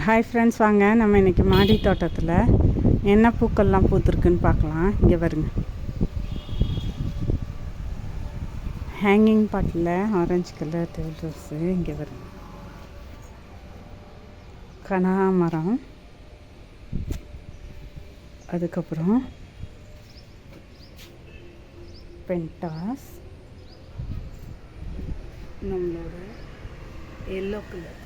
Hi friends, வாங்க நம்ம இன்றைக்கி மாடி தோட்டத்தில் என்ன பூக்கள்லாம் பூத்துருக்குன்னு பார்க்கலாம். இங்கே வருங்க, ஹேங்கிங் பாட்டில் ஆரஞ்சு கலர் டேபிள் ரோஸு. இங்கே வருங்க, கனகாமரம். அதுக்கப்புறம் பென்டாஸ், நம்மளோட எல்லோ கலர்,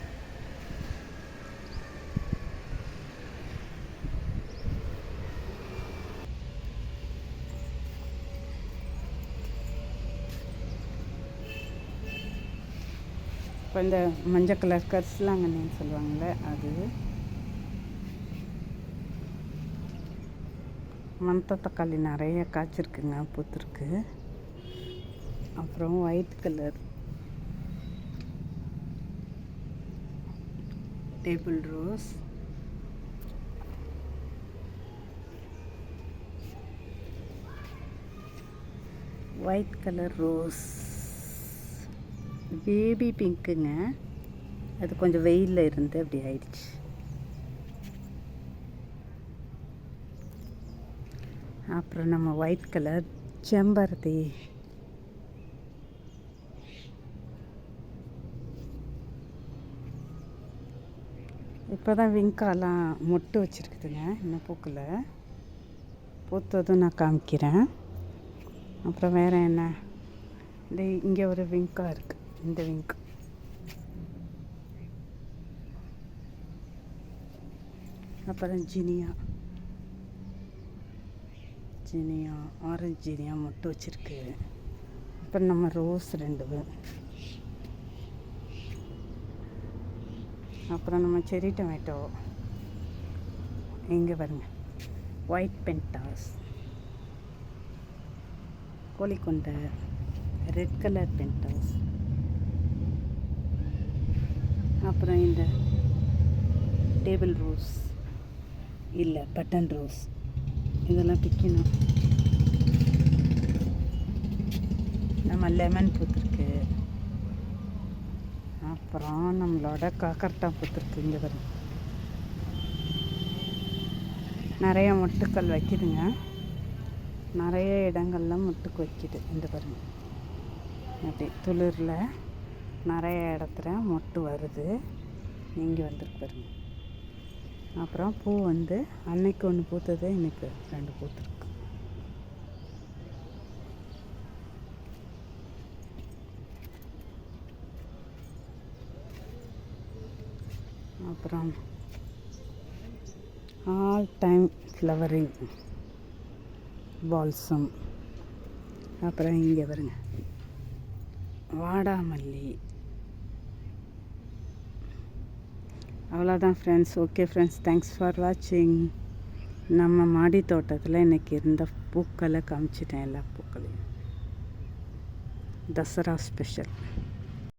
இப்போ இந்த மஞ்சள் கலர் கரிசலாங்கண்ணின்னு சொல்லுவாங்கள்ல அது, மணத்த தக்காளி நிறைய காய்ச்சிருக்குங்க, பூத்துருக்கு. அப்புறம் white colour table rose, white colour rose, baby பிங்க்குங்க. அது கொஞ்சம் வெயிலில் இருந்து அப்படி ஆயிடுச்சு. அப்புறம் நம்ம ஒயிட் கலர் செம்பருத்தி, இப்போ தான் விங்காலாம் மொட்டு வச்சுருக்குதுங்க, இன்னும் பூக்கலை. பூத்ததும் நான் காமிக்கிறேன். அப்புறம் வேறு என்ன, இந்த இங்கே ஒரு விங்கா இருக்குது, இந்த விங்க். அப்புறம் ஜினியா ஆரஞ்சு ஜினியா மொட்டு வச்சுருக்கு. அப்புறம் நம்ம ரோஸ் 2. அப்புறம் நம்ம செரி டொமேட்டோ. இங்கே பாருங்க, ஒயிட் பென்டாஸ், கோழிக்கொண்டை, ரெட் கலர் பென்டாஸ். அப்புறம் இந்த டேபிள் ரோஸ், இல்லை பட்டன் ரோஸ், இதெல்லாம் பிக்கணும். நம்ம லெமன் பூத்துருக்கு. அப்புறம் நம்மளோட காக்கரட்டா பூத்துருக்கு. இங்கே வரும் நிறைய மொட்டுக்கள் வைக்குதுங்க, நிறைய இடங்கள்ல மொட்டுக்கு வைக்குது. இந்த பாருங்க, அப்படி துளிரில் நிறைய இடத்துல மொட்டு வருது. இங்கே வந்துருக்கு பாருங்க. அப்புறம் பூ வந்து அன்னைக்கு ஒன்று பூத்தது, இன்னைக்கு 2 பூத்துருக்கு. அப்புறம் ஆல் டைம் ஃப்ளவரிங் பால்சம். அப்புறம் இங்கே வருங்க, வாடாமல்லி. அவ்வளோதான் friends. Okay friends, thanks for வாட்சிங். நம்ம மாடி தோட்டத்தில் இன்றைக்கி இருந்த பூக்களை காமிச்சிட்டேன், எல்லா பூக்களையும். தசரா ஸ்பெஷல்.